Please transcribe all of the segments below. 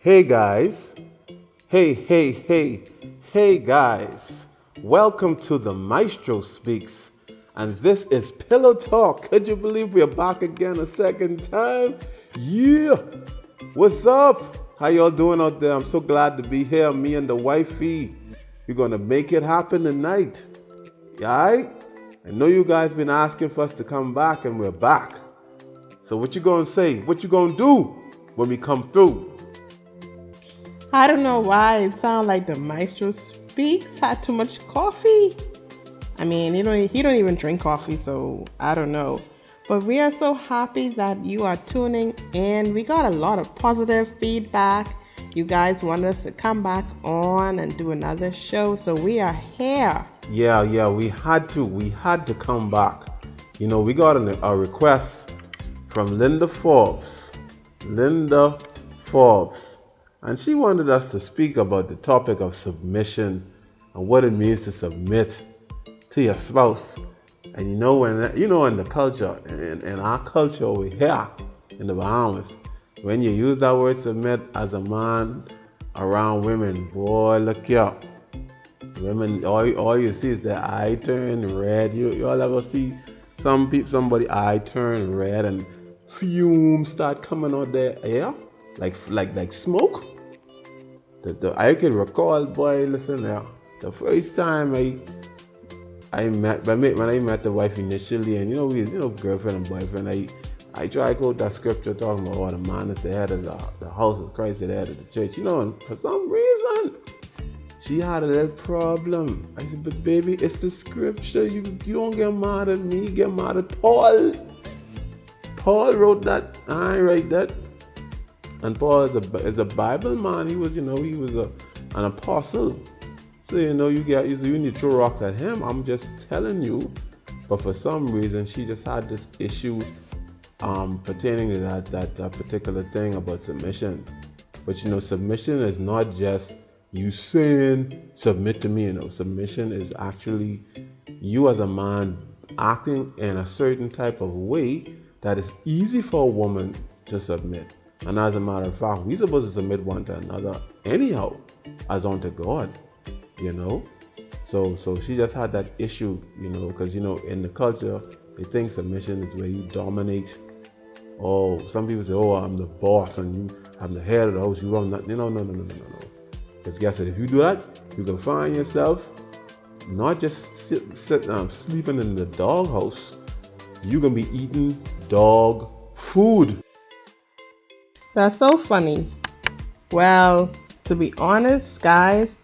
Hey guys, hey guys, welcome to the Maestro Speaks, and this is Pillow Talk. Could you believe we're back again a second time? Yeah, what's up? How y'all doing out there? I'm so glad to be here, me and the wifey. We're gonna make it happen tonight. Alright? I know you guys been asking for us to come back, and we're back. So what you gonna say? What you gonna do when we come through? I don't know why it sounds like the Maestro speaks. Had too much coffee. I mean, he don't even drink coffee, so I don't know. But we are so happy that you are tuning in. We got a lot of positive feedback. You guys want us to come back on and do another show, so we are here. Yeah, we had to come back. We got a request from Linda Forbes. Linda Forbes. And she wanted us to speak about the topic of submission and what it means to submit to your spouse. And in the culture, in our culture over here in the Bahamas, when you use that word submit as a man around women, boy, look here. Women, all you see is their eye turn red. You all ever see somebody eye turn red and fumes start coming out their air like smoke? I can recall, boy. Listen now, the first time when I met the wife initially, and we girlfriend and boyfriend. I try to quote that scripture talking about the man is the head of the house of Christ, is the head of the church. And for some reason she had a little problem. I said, but baby, it's the scripture. You don't get mad at me. Get mad at Paul. Paul wrote that. I write that. And Paul is a Bible man. He was an apostle. So you need to throw rocks at him. I'm just telling you. But for some reason, she just had this issue pertaining to that particular thing about submission. But submission is not just you saying submit to me. Submission is actually you as a man acting in a certain type of way that is easy for a woman to submit. And as a matter of fact, we're supposed to submit one to another anyhow, as unto God, So she just had that issue, because in the culture they think submission is where you dominate. Oh, some people say, oh, I'm the boss and I'm the head of the house. You run that. No. Because guess what? If you do that, you can find yourself not just sleeping in the doghouse. You're gonna be eating dog food. That's so funny. Well, to be honest, guys,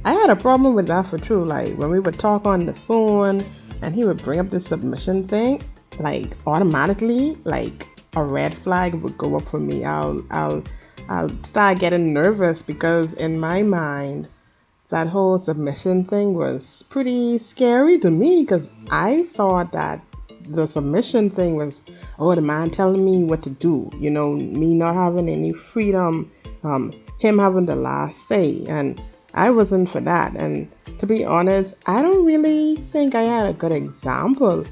I had a problem with that for true. Like when we would talk on the phone and he would bring up the submission thing, like automatically, like a red flag would go up for me. I'll start getting nervous because in my mind, that whole submission thing was pretty scary to me because I thought that the submission thing was, oh, the man telling me what to do, me not having any freedom, him having the last say, and I wasn't for that. And to be honest, I don't really think I had a good example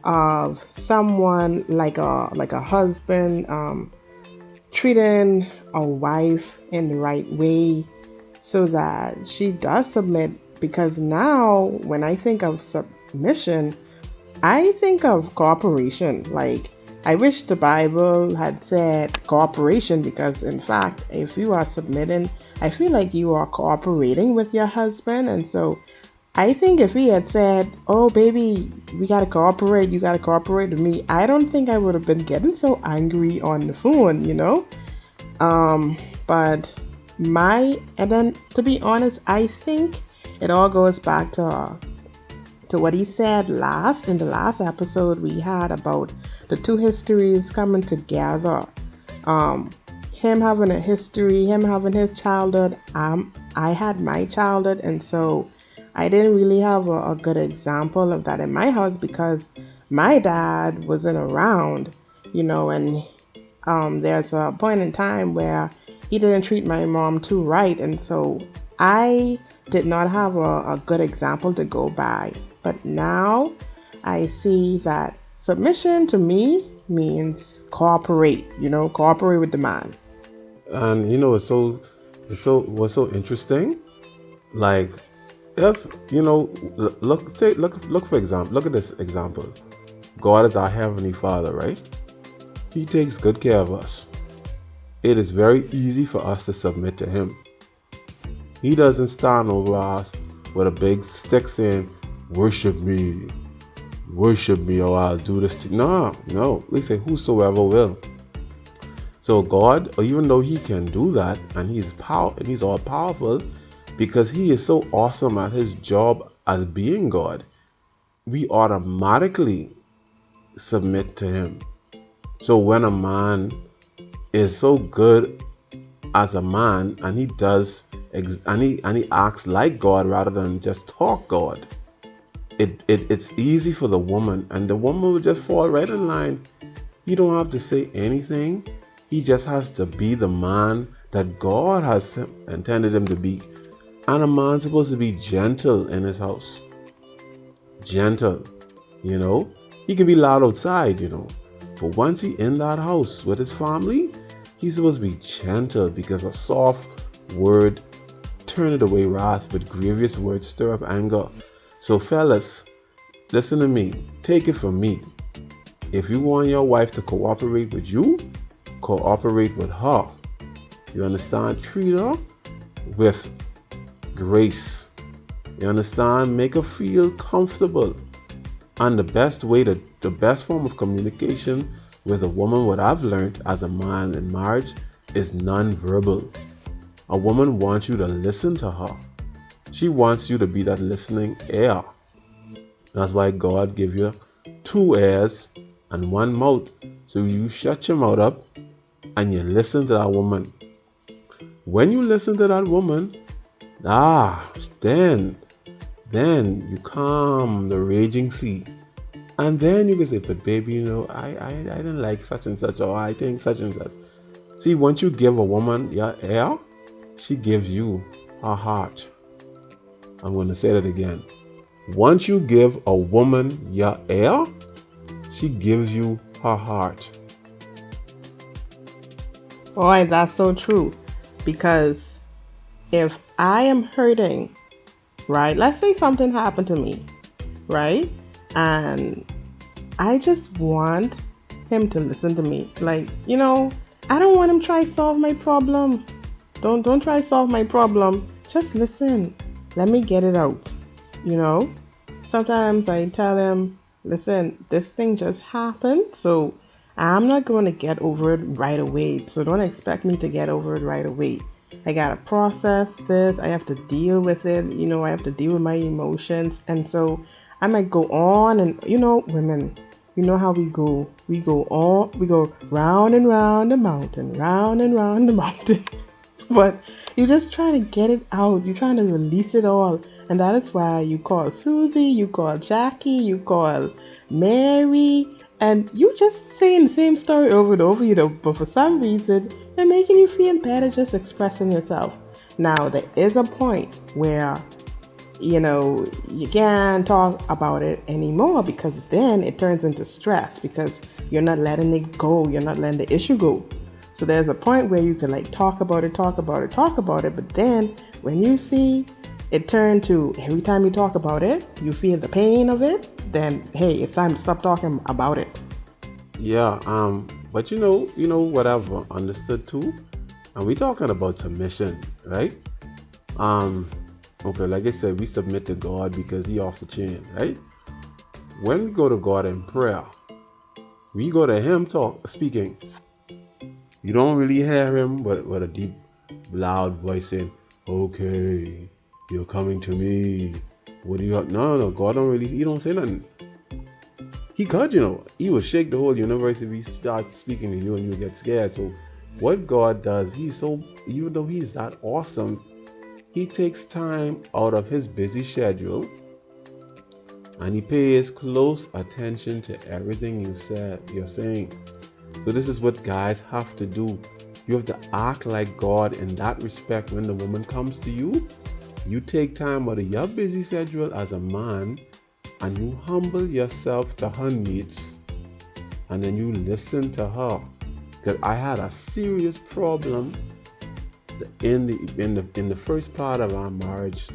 of someone like a husband treating a wife in the right way so that she does submit. Because now when I think of submission, I think of cooperation. Like, I wish the Bible had said cooperation because, in fact, if you are submitting, I feel like you are cooperating with your husband. And so I think if he had said, oh, baby, we got to cooperate, you got to cooperate with me, I don't think I would have been getting so angry on the phone. But and then to be honest, I think it all goes back to what he said in the last episode we had about the two histories coming together. Him having a history, him having his childhood. I had my childhood, and so I didn't really have a good example of that in my house because my dad wasn't around, and there's a point in time where he didn't treat my mom too right, and so I did not have a good example to go by. But now I see that submission to me means cooperate, cooperate with the man. And you know, what's so interesting? Like, if you know, look for example, look at this example. God is our heavenly Father, right? He takes good care of us. It is very easy for us to submit to Him. He doesn't stand over us with a big stick saying, "Worship me, worship me, or I'll do this." No, no. We say, "Whosoever will." So God, even though He can do that, and He's all powerful, because He is so awesome at His job as being God, we automatically submit to Him. So when a man is so good as a man, and he does and he acts like God rather than just talk God, it's easy for the woman, and the woman will just fall right in line. He don't have to say anything. He just has to be the man that God has intended him to be. And a man's supposed to be gentle in his house. Gentle, you know. He can be loud outside, you know. But once he in that house with his family, he's supposed to be gentle, because a soft word turneth away wrath, but grievous words stir up anger. So fellas, listen to me. Take it from me. If you want your wife to cooperate with you, cooperate with her. You understand? Treat her with grace. You understand? Make her feel comfortable. And the best form of communication with a woman, what I've learned as a man in marriage, is non-verbal. A woman wants you to listen to her. She wants you to be that listening ear. That's why God gave you 2 ears and 1 mouth. So you shut your mouth up and you listen to that woman. When you listen to that woman, then you calm the raging sea. And then you can say, "But baby, you know, I didn't like such and such, or I think such and such." See, once you give a woman your ear, she gives you her heart. I'm going to say that again. Once you give a woman your ear, she gives you her heart. Boy, that's so true. Because if I am hurting, right? Let's say something happened to me, right? And I just want him to listen to me. Like, you know, I don't want him to try to solve my problem. Don't try to solve my problem. Just listen. Let me get it out. You know? Sometimes I tell him, "Listen, this thing just happened, so I'm not going to get over it right away. So don't expect me to get over it right away. I gotta process this. I have to deal with it. You know, I have to deal with my emotions." And so I might go on, and you know, women, you know how we go. We go round and round the mountain, round and round the mountain. But you're just trying to get it out. You're trying to release it all. And that is why you call Susie, you call Jackie, you call Mary, and you just saying the same story over and over, you know, but for some reason, they're making you feel better just expressing yourself. Now, there is a point where, you know, you can't talk about it anymore, because then it turns into stress, because you're not letting it go. You're not letting the issue go. So there's a point where you can like talk about it, but then when you see it turn to every time you talk about it, you feel the pain of it, then hey, it's time to stop talking about it. Yeah, but you know what I've understood too, and we're talking about submission, right? Okay, like I said, we submit to God because He off the chain, right? When we go to God in prayer, we go to Him speaking. You don't really hear Him with a deep, loud voice saying, "Okay, you're coming to me. What do you have?" No, God don't really. He don't say nothing. He could, you know, He will shake the whole universe if He start speaking to you and you get scared. So, what God does, even though He's that awesome, He takes time out of His busy schedule and He pays close attention to everything you're saying. So this is what guys have to do. You have to act like God in that respect. When the woman comes to you, you take time out of your busy schedule as a man and you humble yourself to her needs, and then you listen to her. Because I had a serious problem in the first part of our marriage,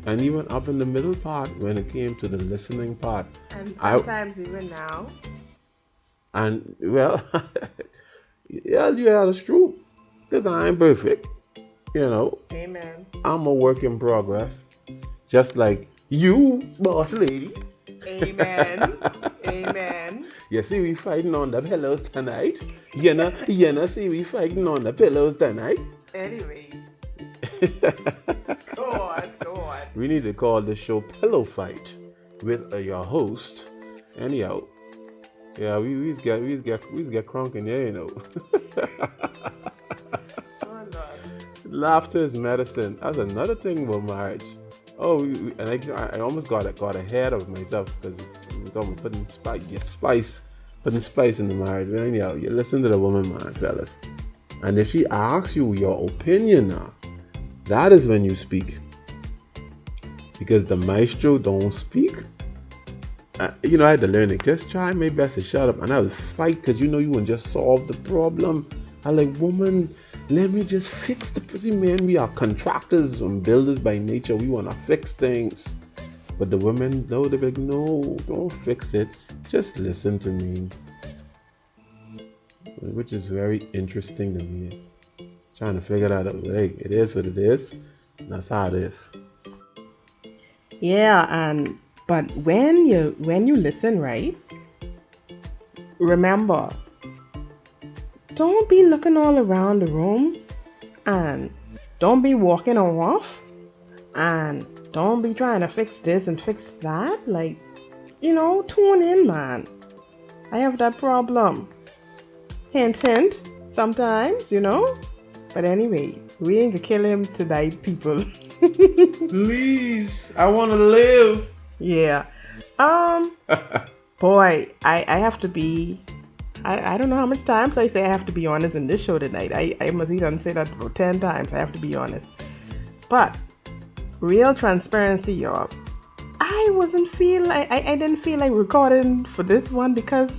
and even up in the middle part when it came to the listening part, And I sometimes even now. and well, yeah, that's true. Cause I ain't perfect, you know. Amen. I'm a work in progress, just like you, boss lady. Amen. Amen. You see, we fighting on the pillows tonight. See, we fighting on the pillows tonight. Anyway, go on, go on. We need to call this show Pillow Fight with your host. Anyhow, yeah, we get crunk in there, you know. Oh Lord. Laughter is medicine. That's another thing about marriage. Oh, and I almost got ahead of myself because we was almost putting spice in the marriage. But anyhow, you listen to the woman, man, fellas. And if she asks you your opinion now, that is when you speak. Because the maestro don't speak. I had to learn it. Just try my best to shut up. And I would fight because you wouldn't just solve the problem. I like, woman, let me just fix the pussy, man. We are contractors and builders by nature. We want to fix things. But the women, no, they're like, no, don't fix it. Just listen to me. Which is very interesting to me. Trying to figure that out. Hey, it is what it is. That's how it is. Yeah, but when you listen, right? Remember, don't be looking all around the room, and don't be walking off, and don't be trying to fix this and fix that. Like, tune in, man. I have that problem. Hint, hint. Sometimes, But anyway, we ain't gonna kill him tonight, people. Please, I want to live. Yeah. Boy, I have to be. I don't know how much times I say I have to be honest in this show tonight. I must even say that about 10 times. I have to be honest. But real transparency, y'all. I didn't feel like recording for this one because,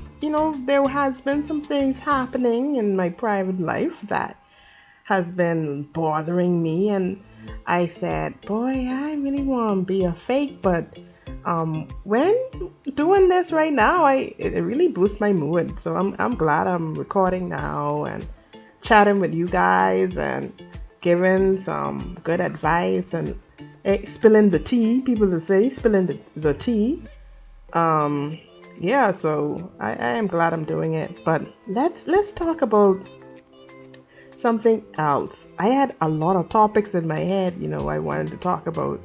there has been some things happening in my private life that has been bothering me, and I said, boy, I really want to be a fake, but when doing this right now, it really boosts my mood. So I'm glad I'm recording now and chatting with you guys and giving some good advice and spilling the tea. People will say spilling the tea. Yeah, so I am glad I'm doing it. But let's talk about something else. I had a lot of topics in my head, I wanted to talk about.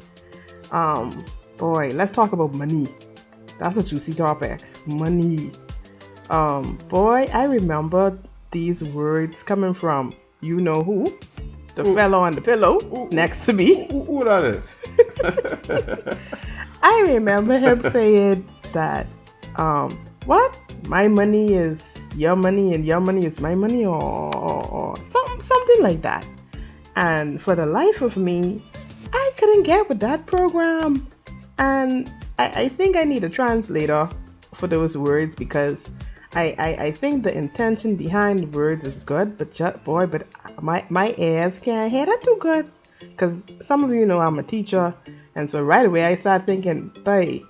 Boy, let's talk about money. That's a juicy topic. Money. Boy, I remember these words coming from you know who? The fellow on the pillow next to me. Who that is? I remember him saying that, what? My money is your money and your money is my money, or something like that. And for the life of me, I couldn't get with that program. And I think I need a translator for those words because I think the intention behind the words is good, but my ears can't hear that too good. Because some of you know I'm a teacher, and so right away I start thinking, boy,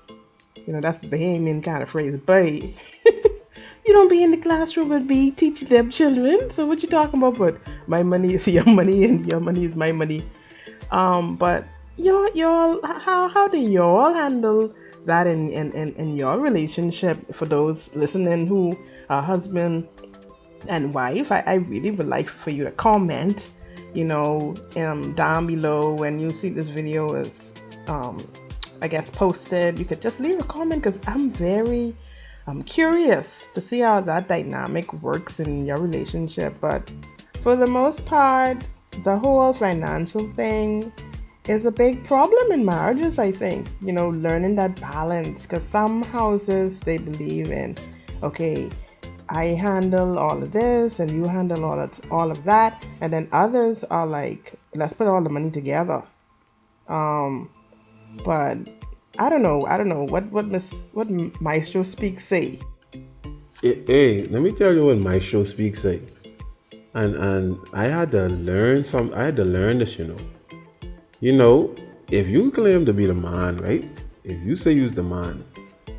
that's the Bahamian kind of phrase, boy. You don't be in the classroom with me teaching them children. So what you talking about? But my money is your money and your money is my money. But y'all, how do y'all handle that in your relationship? For those listening who are husband and wife, I really would like for you to comment. Down below when you see this video is, I guess, posted. You could just leave a comment because I'm curious to see how that dynamic works in your relationship. But for the most part, the whole financial thing is a big problem in marriages, I think. Learning that balance, because some houses, they believe in, okay, I handle all of this and you handle all of that, and then others are like, let's put all the money together. But I don't know what Maestro Speak say. Hey, let me tell you what Maestro Speak say. And I had to learn I had to learn this, You know, if you claim to be the man, right? If you say you're the man,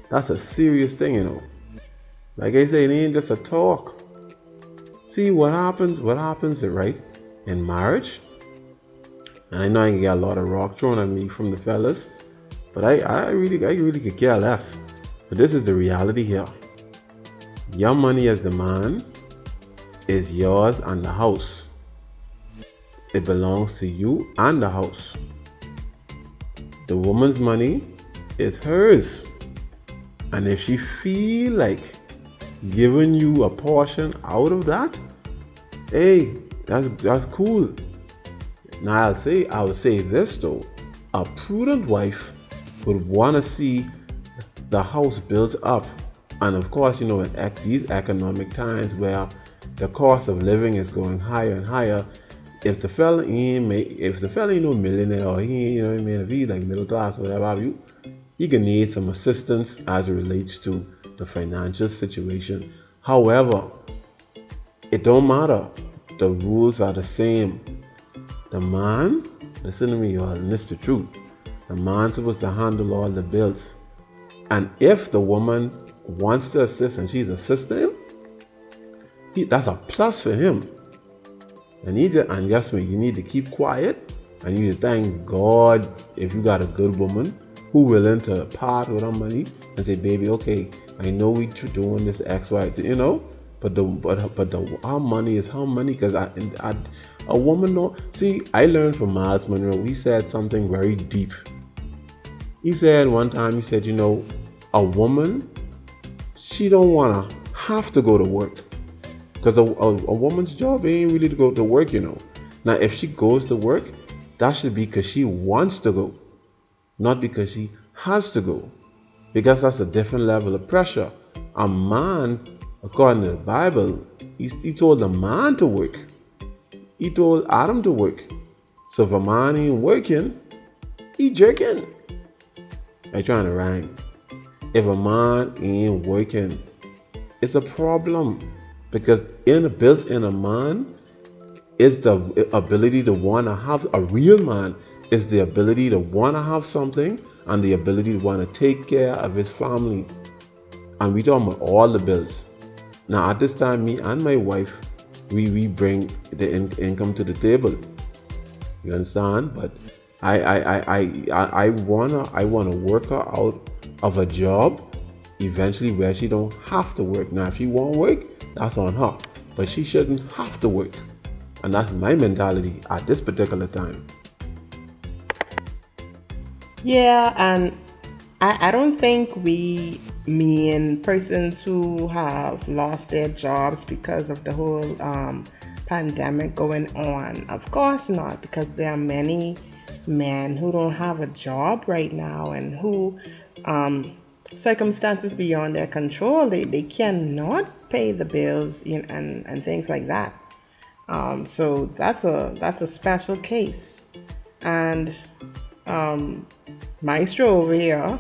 that's a serious thing. Like I say, it ain't just a talk. See what happens, right? In marriage, and I know I can get a lot of rock thrown at me from the fellas, but I really could care less. But this is the reality here. Your money as the man is yours and the house. It belongs to you and the house. The woman's money is hers. And if she feel like giving you a portion out of that, hey, that's cool. Now I would say this though. A prudent wife would want to see the house built up. And of course, in these economic times where the cost of living is going higher and higher, if the fella ain't no millionaire, or he ain't, if he's like middle class or whatever have you, he can need some assistance as it relates to the financial situation. However, it don't matter. The rules are the same. The man, listen to me, y'all, and this is the truth. The man's supposed to handle all the bills. And if the woman wants to assist and she's assisting, that's a plus for him. And guess what? You need to keep quiet, and you need to thank God if you got a good woman who willing to part with her money and say, baby, okay, I know we doing this X, Y, but our money is her money, because a woman see, I learned from Miles Monroe. He said something very deep. He said one time, he said, a woman, she don't wanna have to go to work. Because a woman's job ain't really to go to work, Now, if she goes to work, that should be because she wants to go, not because she has to go. Because that's a different level of pressure. A man, according to the Bible, he told the man to work. He told Adam to work. So if a man ain't working, he jerking. I trying to rhyme. If a man ain't working, it's a problem. Because built in a man is the ability to want to have, a real man is the ability to want to have something, and the ability to want to take care of his family. And we talking about all the bills. Now at this time, me and my wife, we bring the income to the table. You understand? But I wanna work her out of a job eventually where she don't have to work. Now if she won't work, that's on her, but she shouldn't have to work. And that's my mentality at this particular time. Yeah, and I don't think we mean persons who have lost their jobs because of the whole pandemic going on. Of course not, because there are many men who don't have a job right now, and who circumstances beyond their control, they cannot pay the bills, and things like that. So that's a special case. And Maestro over here,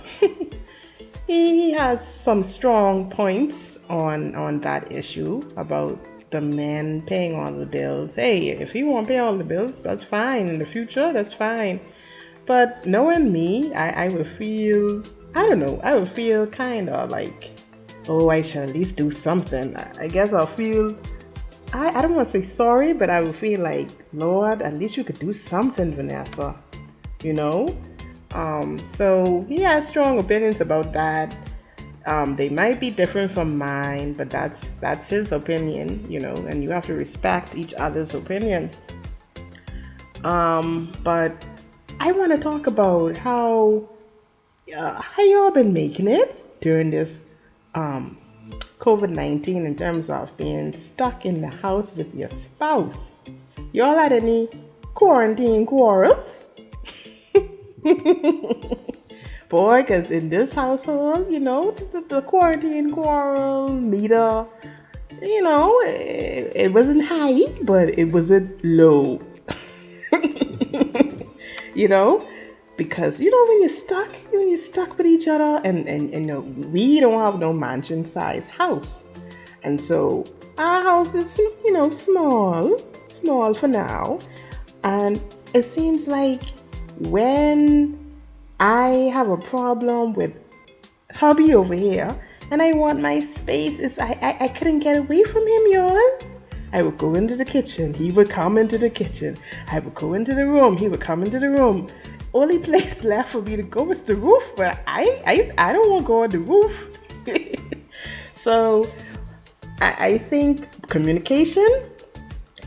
he has some strong points on that issue about the men paying all the bills. Hey, if he won't pay all the bills, that's fine. In the future, that's fine. But knowing me, I would feel, I don't know, I would feel kind of like, oh, I should at least do something. I guess I'll feel, I don't want to say sorry, but I would feel like, Lord, at least you could do something, Vanessa. So he has strong opinions about that. They might be different from mine, but that's his opinion, and you have to respect each other's opinion. But I want to talk about how y'all been making it during this COVID-19, in terms of being stuck in the house with your spouse. Y'all had any quarantine quarrels? Boy, because in this household, the quarantine quarrel meter, it wasn't high, but it wasn't low. Because when you're stuck with each other, and we don't have no mansion size house, And so our house is, small for now. And it seems like when I have a problem with hubby over here and I want my space, I couldn't get away from him, y'all. I would go into the kitchen, he would come into the kitchen. I would go into the room, he would come into the room. Only place left for me to go is the roof, but I don't want to go on the roof. So I think communication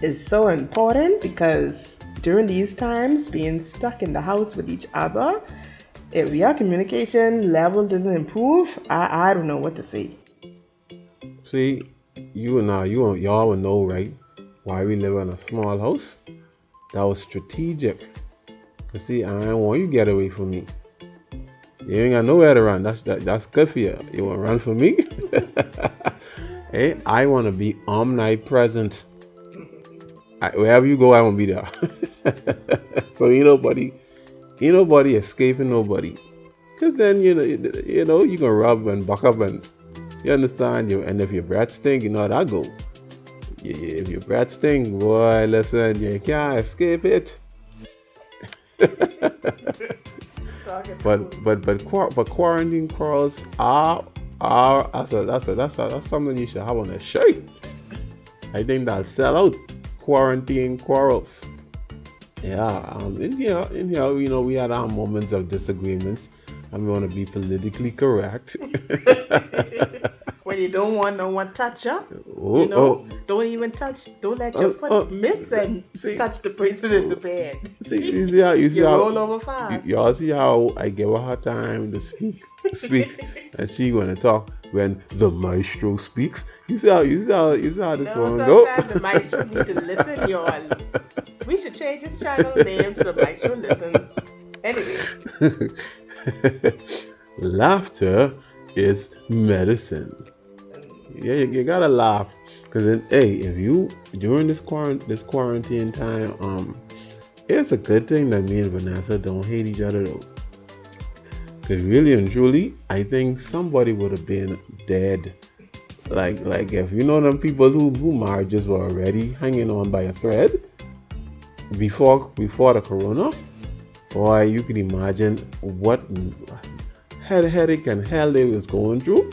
is so important because during these times, being stuck in the house with each other, if your communication level doesn't improve, I don't know what to say. See, y'all will know, right? Why we live in a small house? That was strategic. Cause see, I don't want you to get away from me. You ain't got nowhere to run. That's good for you. You want to run from me? Hey, I want to be omnipresent. Wherever you go, I want to be there. So ain't nobody escaping nobody. Cause then you can rub and buck up and you understand. And if your breath stink, you know how that go. If your breath stink, boy, listen, you can't escape it. but quarantine quarrels are that's something you should have on a shirt. I think that'll sell out. Quarantine quarrels. Yeah, in here, we had our moments of disagreements, and we want to be politically correct. When you don't want no one touch up, don't even touch. Don't let your foot miss and touch the person in the bed. You roll over fast. Y'all see how I give her her time to speak, and she gonna talk when the maestro speaks. You see how this one go. Sometimes the maestro need to listen, y'all. We should change this channel name to the Maestro Listens. Anyway. Laughter is medicine. Yeah, you gotta laugh. Cause then, hey, if you during this quarantine time, it's a good thing that me and Vanessa don't hate each other though. Cause really and truly, I think somebody would have been dead. Like if you know them people who marriages were already hanging on by a thread before the corona, boy, you can imagine what headache and hell they was going through.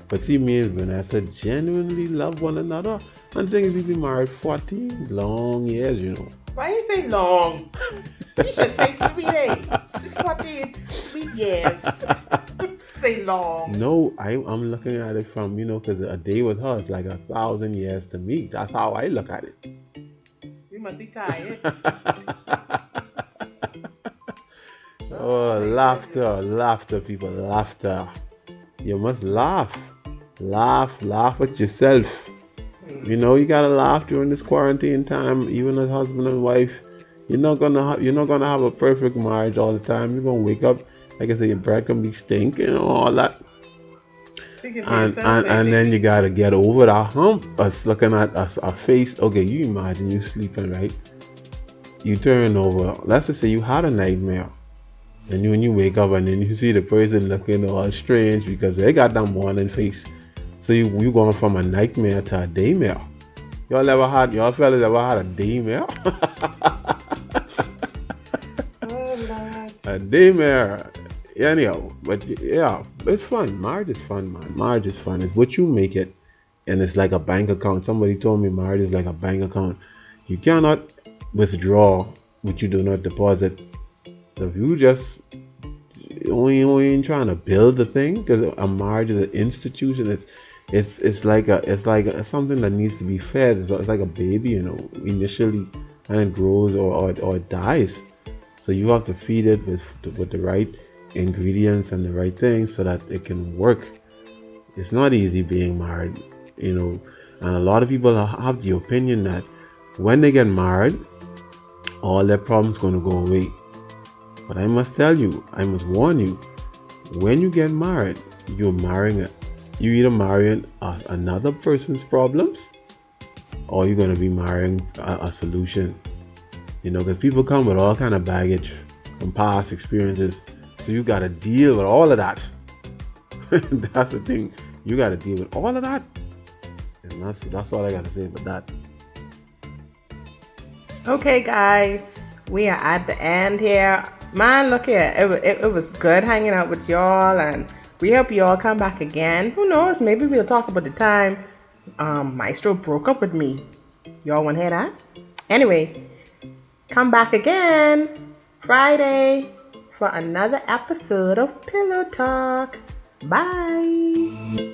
But see, me and Vanessa genuinely love one another. And things we've been married 14 long years, Why you say long? You should say sweet age. 14 sweet years. Say long. No, I'm looking at it from, because a day with her is like 1,000 years to me. That's how I look at it. You must be tired. Oh, laughter, people, laughter. You must laugh at yourself. You gotta laugh during this quarantine time. Even as husband and wife, you're not gonna have a perfect marriage all the time. You're gonna wake up, like I said, your breath can be stinking, all that. And then you gotta get over that hump. Us looking at a face. Okay, you imagine you sleeping, right? You turn over. Let's just say you had a nightmare. And when you wake up and then you see the person looking all strange because they got that morning face. So you going from a nightmare to a daymare. Y'all fellas ever had a daymare? A daymare. Anyhow, but yeah, it's fun. Marriage is fun, man. Marriage is fun. It's what you make it. And it's like a bank account. Somebody told me marriage is like a bank account. You cannot withdraw what you do not deposit. So if you just only trying to build the thing, because a marriage is an institution, it's like something that needs to be fed. It's like a baby, initially, and it grows or it dies. So you have to feed it with the right ingredients and the right things so that it can work. It's not easy being married, and a lot of people have the opinion that when they get married, all their problems gonna go away. But I must warn you, when you get married, you're either marrying another person's problems, or you're gonna be marrying a solution. Because people come with all kind of baggage from past experiences, so you gotta deal with all of that. That's the thing, you gotta deal with all of that. That's all I gotta say about that. Okay, guys, we are at the end here. Man, look here. It was good hanging out with y'all, and we hope y'all come back again. Who knows? Maybe we'll talk about the time Maestro broke up with me. Y'all want to hear that? Anyway, come back again Friday for another episode of Pillow Talk. Bye.